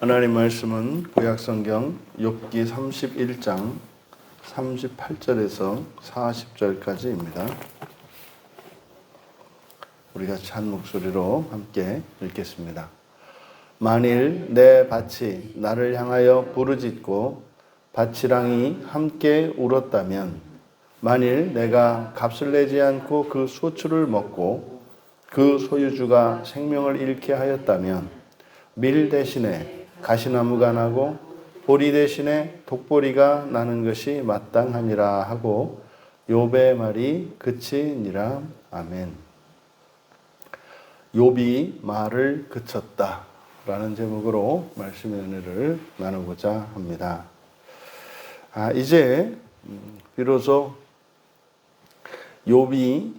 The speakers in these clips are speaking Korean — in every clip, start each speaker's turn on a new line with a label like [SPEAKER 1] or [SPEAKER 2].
[SPEAKER 1] 하나님 말씀은 구약성경 욥기 31장 38절에서 40절까지입니다. 우리 같이 한 목소리로 함께 읽겠습니다. 만일 내 밭이 나를 향하여 부르짖고 밭이랑이 함께 울었다면, 만일 내가 값을 내지 않고 그 소출을 먹고 그 소유주가 생명을 잃게 하였다면, 밀 대신에 가시나무가 나고 보리 대신에 독보리가 나는 것이 마땅하니라 하고 욥의 말이 그치니라. 아멘. 욥이 말을 그쳤다 라는 제목으로 말씀의 은혜를 나누고자 합니다. 이제 비로소 욥이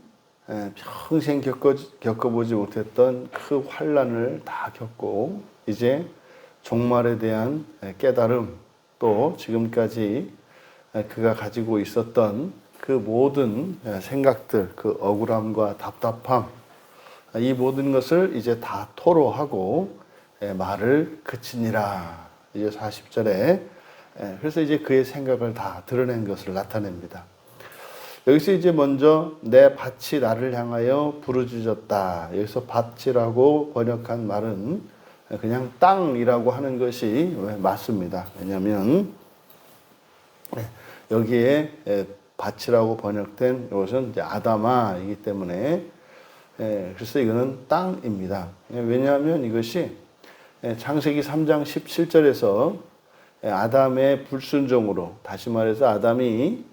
[SPEAKER 1] 평생 겪어보지 못했던 그 환난을 다 겪고 이제 종말에 대한 깨달음, 또 지금까지 그가 가지고 있었던 그 모든 생각들, 그 억울함과 답답함, 이 모든 것을 이제 다 토로하고 말을 그치니라. 이제 40절에 그래서 이제 그의 생각을 다 드러낸 것을 나타냅니다. 여기서 이제 먼저 내 밭이 나를 향하여 부르짖었다. 여기서 밭이라고 번역한 말은 그냥 땅이라고 하는 것이 맞습니다. 왜냐하면 여기에 밭이라고 번역된 이것은 이제 아담아이기 때문에 그래서 이거는 땅입니다. 왜냐하면 이것이 창세기 3장 17절에서 아담의 불순종으로, 다시 말해서 아담이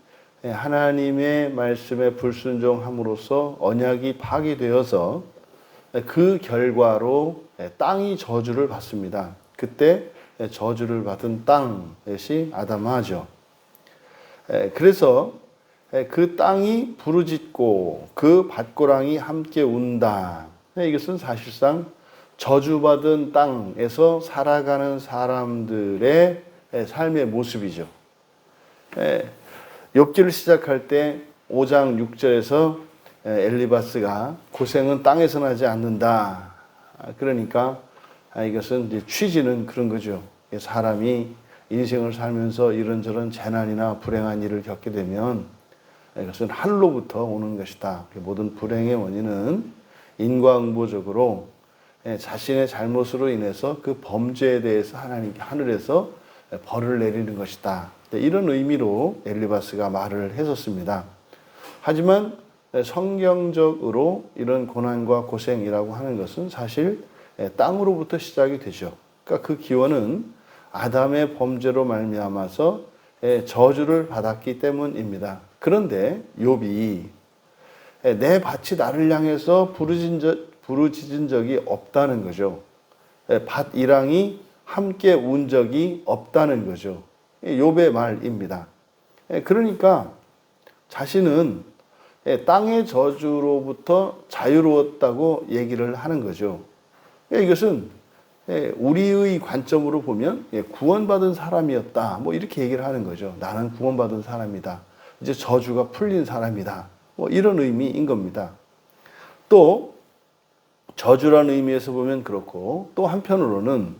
[SPEAKER 1] 하나님의 말씀에 불순종함으로써 언약이 파기되어서 그 결과로 땅이 저주를 받습니다. 그때 저주를 받은 땅이 아담아죠. 그래서 그 땅이 부르짖고 그 밭고랑이 함께 운다. 이것은 사실상 저주받은 땅에서 살아가는 사람들의 삶의 모습이죠. 욥기를 시작할 때 5장 6절에서 엘리바스가 고생은 땅에서 나지 않는다. 그러니까 이것은 이제 취지는 그런 거죠. 사람이 인생을 살면서 이런저런 재난이나 불행한 일을 겪게 되면 이것은 하늘로부터 오는 것이다. 모든 불행의 원인은 인과응보적으로 자신의 잘못으로 인해서 그 범죄에 대해서 하늘에서 벌을 내리는 것이다. 이런 의미로 엘리바스가 말을 했었습니다. 하지만 성경적으로 이런 고난과 고생이라고 하는 것은 사실 땅으로부터 시작이 되죠. 그러니까 그 기원은 아담의 범죄로 말미암아서 저주를 받았기 때문입니다. 그런데 욥이 내 밭이 나를 향해서 부르짖은 적이 없다는 거죠. 밭 이랑이 함께 운 적이 없다는 거죠. 욥의 말입니다. 그러니까 자신은 땅의 저주로부터 자유로웠다고 얘기를 하는 거죠. 이것은 우리의 관점으로 보면 구원받은 사람이었다. 뭐 이렇게 얘기를 하는 거죠. 나는 구원받은 사람이다. 이제 저주가 풀린 사람이다. 뭐 이런 의미인 겁니다. 또 저주라는 의미에서 보면 그렇고, 또 한편으로는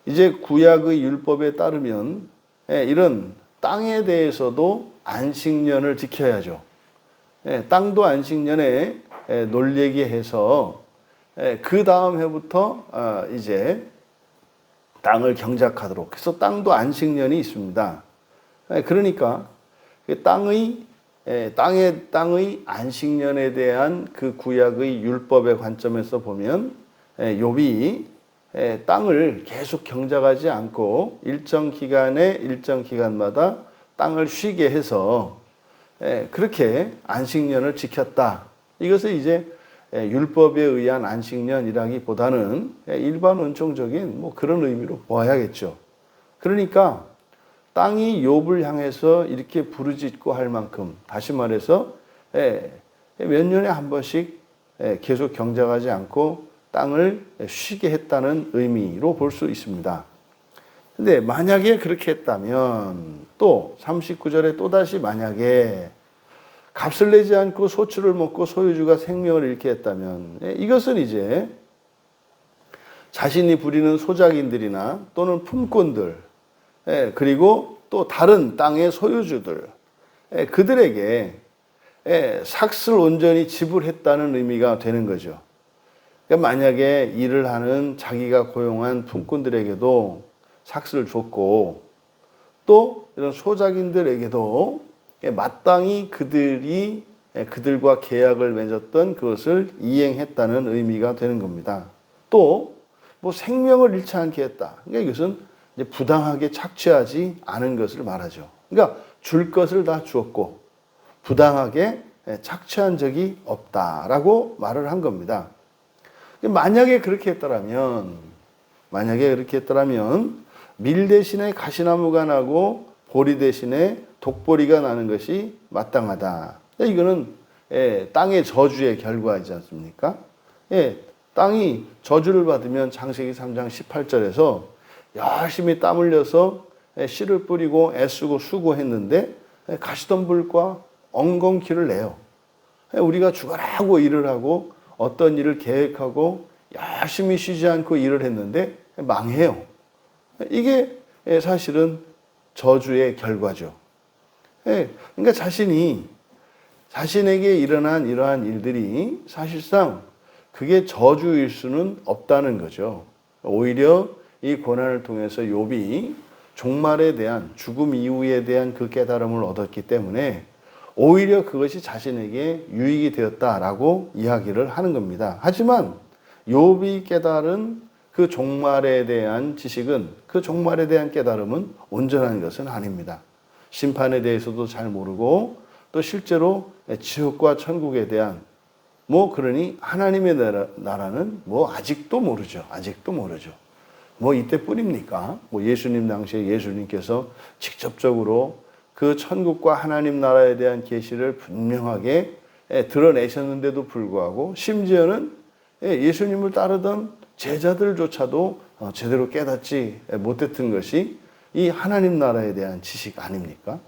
[SPEAKER 1] 이제 구약의 율법에 따르면 이런 땅에 대해서도 안식년을 지켜야죠. 땅도 안식년에 놀래기해서 그 다음 해부터 이제 땅을 경작하도록. 그래서 땅도 안식년이 있습니다. 그러니까 땅의 안식년에 대한 그 구약의 율법의 관점에서 보면 욥이 땅을 계속 경작하지 않고 일정 기간마다 땅을 쉬게 해서 그렇게 안식년을 지켰다. 이것을 이제 율법에 의한 안식년이라기보다는 일반 원총적인 뭐 그런 의미로 보아야겠죠. 그러니까 땅이 욥을 향해서 이렇게 부르짖고 할 만큼, 다시 말해서 몇 년에 한 번씩 계속 경작하지 않고 땅을 쉬게 했다는 의미로 볼 수 있습니다. 근데 만약에 그렇게 했다면 또 39절에 또다시 만약에 값을 내지 않고 소출을 먹고 소유주가 생명을 잃게 했다면, 이것은 이제 자신이 부리는 소작인들이나 또는 품꾼들, 그리고 또 다른 땅의 소유주들, 그들에게 삭슬 온전히 지불했다는 의미가 되는 거죠. 그러니까 만약에 일을 하는 자기가 고용한 품꾼들에게도 삭슬을 줬고 또 이런 소작인들에게도 마땅히 그들과 계약을 맺었던 그것을 이행했다는 의미가 되는 겁니다. 또 뭐 생명을 잃지 않게 했다. 그러니까 이것은 이제 부당하게 착취하지 않은 것을 말하죠. 그러니까 줄 것을 다 주었고 부당하게 착취한 적이 없다라고 말을 한 겁니다. 만약에 그렇게 했더라면 밀 대신에 가시나무가 나고 보리 대신에 독보리가 나는 것이 마땅하다. 이거는 땅의 저주의 결과이지 않습니까? 땅이 저주를 받으면 창세기 3장 18절에서 열심히 땀 흘려서 씨를 뿌리고 애쓰고 수고했는데 가시덤불과 엉겅퀴를 내요. 우리가 죽어라고 일을 하고 어떤 일을 계획하고 열심히 쉬지 않고 일을 했는데 망해요. 이게 사실은 저주의 결과죠. 그러니까 자신에게 일어난 이러한 일들이 사실상 그게 저주일 수는 없다는 거죠. 오히려 이 고난을 통해서 욥이 종말에 대한 죽음 이후에 대한 그 깨달음을 얻었기 때문에 오히려 그것이 자신에게 유익이 되었다라고 이야기를 하는 겁니다. 하지만 욥이 깨달은 그 종말에 대한 지식은 그 종말에 대한 깨달음은 온전한 것은 아닙니다. 심판에 대해서도 잘 모르고 또 실제로 지옥과 천국에 대한 그러니 하나님의 나라는 아직도 모르죠. 이때뿐입니까? 예수님 당시에 예수님께서 직접적으로 그 천국과 하나님 나라에 대한 계시를 분명하게 드러내셨는데도 불구하고 심지어는 예수님을 따르던 제자들조차도 제대로 깨닫지 못했던 것이 이 하나님 나라에 대한 지식 아닙니까?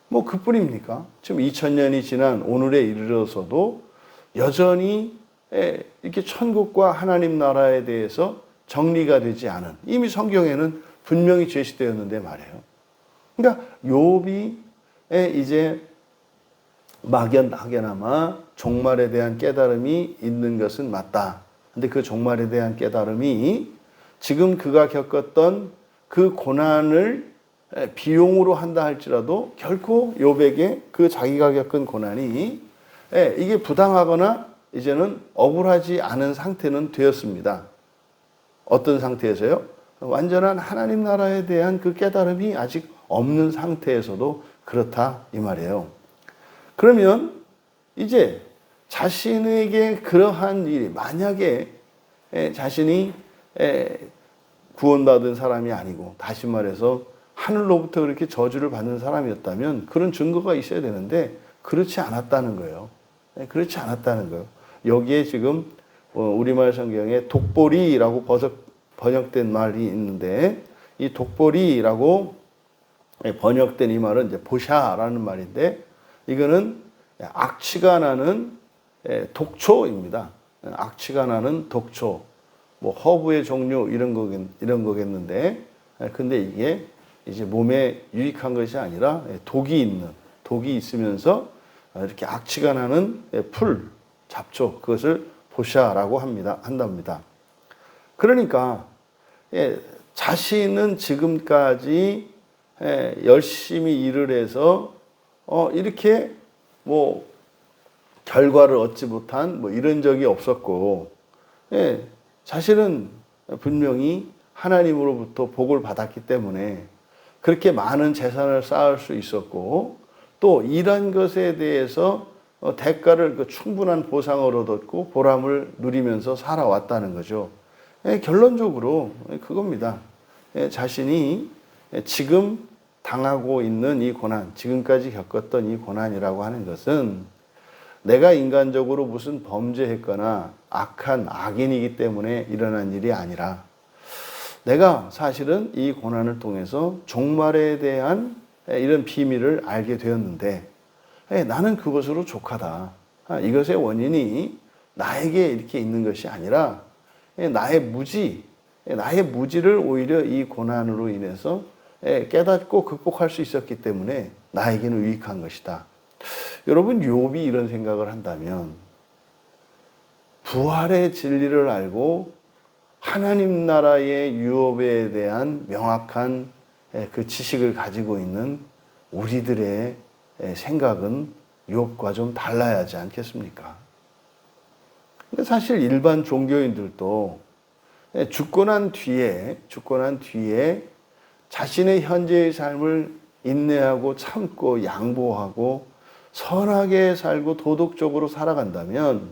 [SPEAKER 1] 그뿐입니까? 지금 2000년이 지난 오늘에 이르러서도 여전히 이렇게 천국과 하나님 나라에 대해서 정리가 되지 않은, 이미 성경에는 분명히 제시되었는데 말이에요. 그러니까 욥이 이제 막연하게나마 종말에 대한 깨달음이 있는 것은 맞다. 근데 그 종말에 대한 깨달음이 지금 그가 겪었던 그 고난을 비용으로 한다 할지라도 결코 욥에게 그 자기가 겪은 고난이 이게 부당하거나 이제는 억울하지 않은 상태는 되었습니다. 어떤 상태에서요? 완전한 하나님 나라에 대한 그 깨달음이 아직 없는 상태에서도 그렇다 이 말이에요. 그러면 이제 자신에게 그러한 일이 만약에 자신이 구원받은 사람이 아니고 다시 말해서 하늘로부터 그렇게 저주를 받는 사람이었다면 그런 증거가 있어야 되는데 그렇지 않았다는 거예요. 여기에 지금 우리말 성경에 독보리라고 번역된 말이 있는데 이 독보리라고 번역된 이 말은 이제 보샤라는 말인데 이거는 악취가 나는 독초입니다. 악취가 나는 독초, 허브의 종류 이런 거겠는데 근데 이게 이제 몸에 유익한 것이 아니라 독이 있으면서 이렇게 악취가 나는 풀, 잡초, 그것을 보샤라고 한답니다. 그러니까 자신은 지금까지 열심히 일을 해서 이렇게 결과를 얻지 못한 이런 적이 없었고 자신은 분명히 하나님으로부터 복을 받았기 때문에 그렇게 많은 재산을 쌓을 수 있었고 또 일한 것에 대해서 대가를 충분한 보상을 얻었고 보람을 누리면서 살아왔다는 거죠. 결론적으로 그겁니다. 자신이 지금 당하고 있는 이 고난, 지금까지 겪었던 이 고난이라고 하는 것은 내가 인간적으로 무슨 범죄했거나 악한 악인이기 때문에 일어난 일이 아니라 내가 사실은 이 고난을 통해서 종말에 대한 이런 비밀을 알게 되었는데 나는 그것으로 족하다. 이것의 원인이 나에게 이렇게 있는 것이 아니라 나의 무지, 나의 무지를 오히려 이 고난으로 인해서 깨닫고 극복할 수 있었기 때문에 나에게는 유익한 것이다. 여러분, 욥이 이런 생각을 한다면 부활의 진리를 알고 하나님 나라의 유업에 대한 명확한 그 지식을 가지고 있는 우리들의 생각은 욥과 좀 달라야 하지 않겠습니까? 사실 일반 종교인들도 죽고 난 뒤에 자신의 현재의 삶을 인내하고 참고 양보하고 선하게 살고 도덕적으로 살아간다면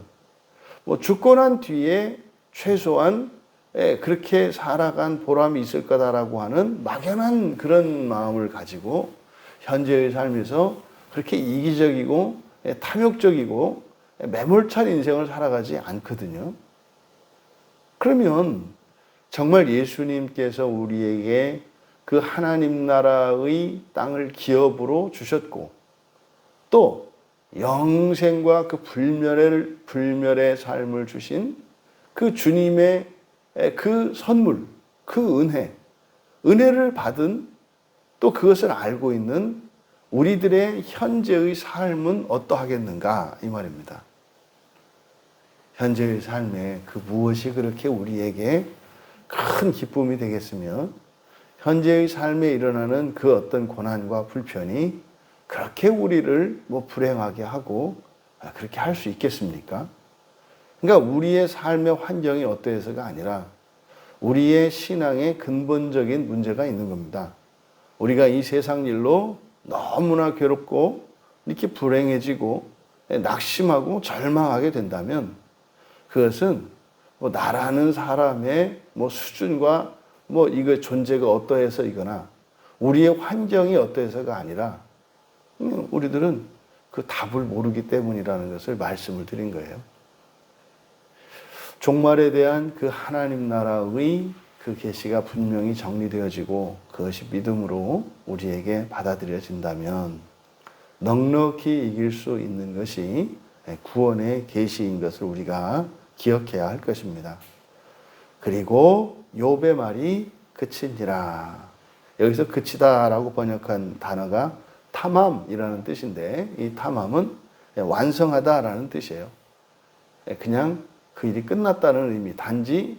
[SPEAKER 1] 죽고 난 뒤에 최소한 그렇게 살아간 보람이 있을 거다라고 하는 막연한 그런 마음을 가지고 현재의 삶에서 그렇게 이기적이고 탐욕적이고 매몰찬 인생을 살아가지 않거든요. 그러면 정말 예수님께서 우리에게 그 하나님 나라의 땅을 기업으로 주셨고 또 영생과 그 불멸의 삶을 주신 그 주님의 그 선물, 그 은혜를 받은 또 그것을 알고 있는 우리들의 현재의 삶은 어떠하겠는가 이 말입니다. 현재의 삶에 그 무엇이 그렇게 우리에게 큰 기쁨이 되겠으며 현재의 삶에 일어나는 그 어떤 고난과 불편이 그렇게 우리를 불행하게 하고 그렇게 할 수 있겠습니까? 그러니까 우리의 삶의 환경이 어떠해서가 아니라 우리의 신앙의 근본적인 문제가 있는 겁니다. 우리가 이 세상 일로 너무나 괴롭고 이렇게 불행해지고 낙심하고 절망하게 된다면 그것은 나라는 사람의 수준과 이거 존재가 어떠해서이거나 우리의 환경이 어떠해서가 아니라 우리들은 그 답을 모르기 때문이라는 것을 말씀을 드린 거예요. 종말에 대한 그 하나님 나라의 그 계시가 분명히 정리되어지고 그것이 믿음으로 우리에게 받아들여진다면 넉넉히 이길 수 있는 것이 구원의 계시인 것을 우리가 기억해야 할 것입니다. 그리고 욥의 말이 그치니라. 여기서 그치다라고 번역한 단어가 탐함이라는 뜻인데 이 탐함은 완성하다라는 뜻이에요. 그냥 그 일이 끝났다는 의미, 단지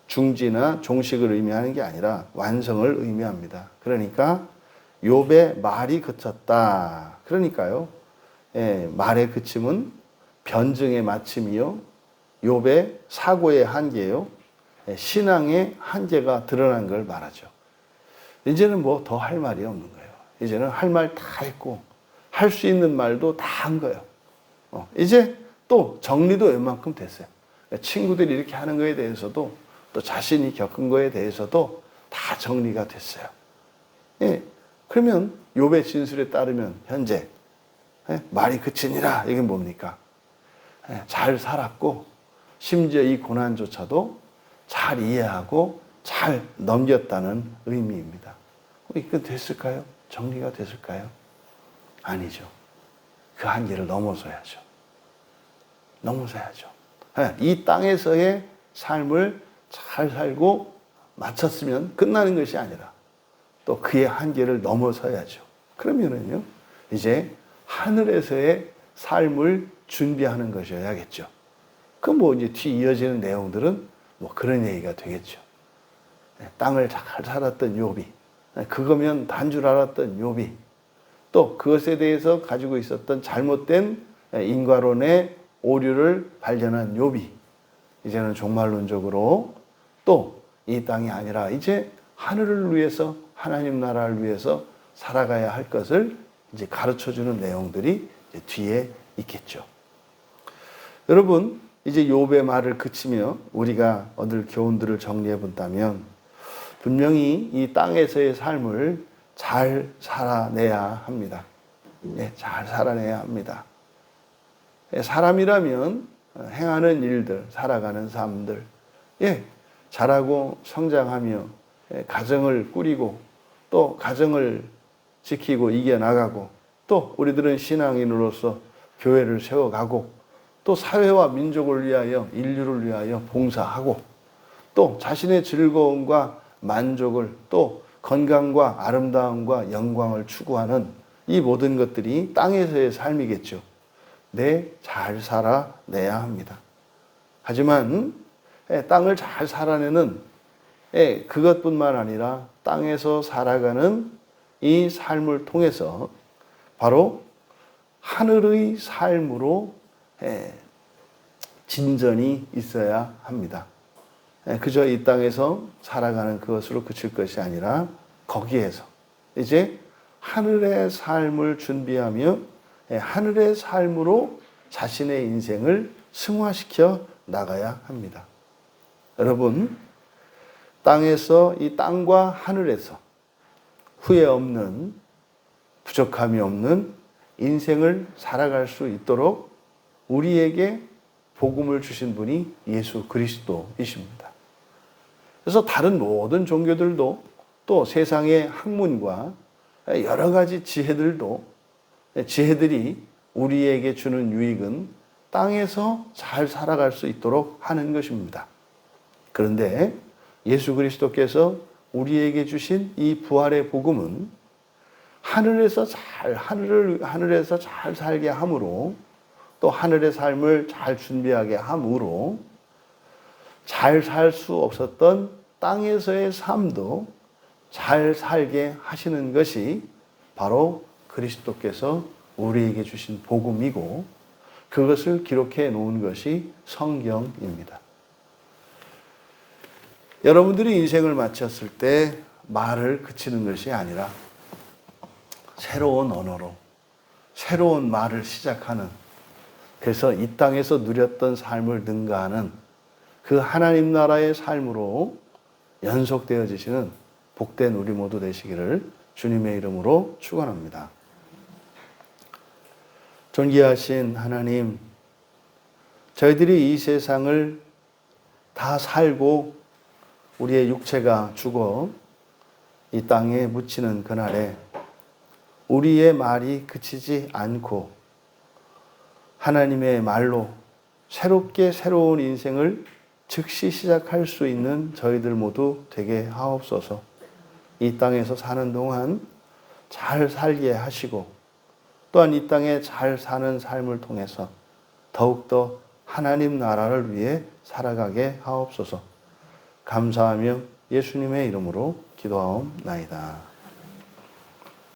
[SPEAKER 1] 중지나 종식을 의미하는 게 아니라 완성을 의미합니다. 그러니까 욥의 말이 그쳤다. 그러니까요. 말의 그침은 변증의 마침이요. 욥의 사고의 한계요. 신앙의 한계가 드러난 걸 말하죠. 이제는 더 할 말이 없는 거예요. 이제는 할 말 다 했고 할 수 있는 말도 다 한 거예요. 이제 또 정리도 웬만큼 됐어요. 친구들이 이렇게 하는 거에 대해서도 또 자신이 겪은 거에 대해서도 다 정리가 됐어요. 그러면 욥의 진술에 따르면 현재 말이 그치니라 이게 뭡니까? 잘 살았고 심지어 이 고난조차도 잘 이해하고 잘 넘겼다는 의미입니다. 이건 됐을까요? 정리가 됐을까요? 아니죠. 그 한계를 넘어서야죠. 이 땅에서의 삶을 잘 살고 마쳤으면 끝나는 것이 아니라 또 그의 한계를 넘어서야죠. 그러면은요, 이제 하늘에서의 삶을 준비하는 것이어야겠죠. 이제 뒤 이어지는 내용들은 그런 얘기가 되겠죠. 땅을 잘 살았던 욥이, 그거면 단 줄 알았던 욥이, 또 그것에 대해서 가지고 있었던 잘못된 인과론의 오류를 발견한 욥이, 이제는 종말론적으로 또 이 땅이 아니라 이제 하늘을 위해서 하나님 나라를 위해서 살아가야 할 것을 이제 가르쳐주는 내용들이 이제 뒤에 있겠죠. 여러분, 이제 욥의 말을 그치며 우리가 얻을 교훈들을 정리해 본다면 분명히 이 땅에서의 삶을 잘 살아내야 합니다. 잘 살아내야 합니다. 사람이라면 행하는 일들, 살아가는 삶들, 자라고 성장하며 가정을 꾸리고 또 가정을 지키고 이겨나가고 또 우리들은 신앙인으로서 교회를 세워가고 또 사회와 민족을 위하여 인류를 위하여 봉사하고 또 자신의 즐거움과 만족을 또 건강과 아름다움과 영광을 추구하는 이 모든 것들이 땅에서의 삶이겠죠. 잘 살아내야 합니다. 하지만 땅을 잘 살아내는 그것뿐만 아니라 땅에서 살아가는 이 삶을 통해서 바로 하늘의 삶으로 진전이 있어야 합니다. 그저 이 땅에서 살아가는 그것으로 그칠 것이 아니라 거기에서 이제 하늘의 삶을 준비하며 하늘의 삶으로 자신의 인생을 승화시켜 나가야 합니다. 여러분, 땅에서 이 땅과 하늘에서 후회 없는, 부족함이 없는 인생을 살아갈 수 있도록 우리에게 복음을 주신 분이 예수 그리스도이십니다. 그래서 다른 모든 종교들도 또 세상의 학문과 여러 가지 지혜들이 우리에게 주는 유익은 땅에서 잘 살아갈 수 있도록 하는 것입니다. 그런데 예수 그리스도께서 우리에게 주신 이 부활의 복음은 하늘에서 잘 살게 함으로 또 하늘의 삶을 잘 준비하게 함으로 잘 살 수 없었던 땅에서의 삶도 잘 살게 하시는 것이 바로 그리스도께서 우리에게 주신 복음이고 그것을 기록해 놓은 것이 성경입니다. 여러분들이 인생을 마쳤을 때 말을 그치는 것이 아니라 새로운 언어로 새로운 말을 시작하는, 그래서 이 땅에서 누렸던 삶을 능가하는 그 하나님 나라의 삶으로 연속되어지시는 복된 우리 모두 되시기를 주님의 이름으로 축원합니다. 존귀하신 하나님, 저희들이 이 세상을 다 살고 우리의 육체가 죽어 이 땅에 묻히는 그날에 우리의 말이 그치지 않고 하나님의 말로 새롭게 새로운 인생을 즉시 시작할 수 있는 저희들 모두 되게 하옵소서. 이 땅에서 사는 동안 잘 살게 하시고 또한 이 땅에 잘 사는 삶을 통해서 더욱더 하나님 나라를 위해 살아가게 하옵소서. 감사하며 예수님의 이름으로 기도하옵나이다.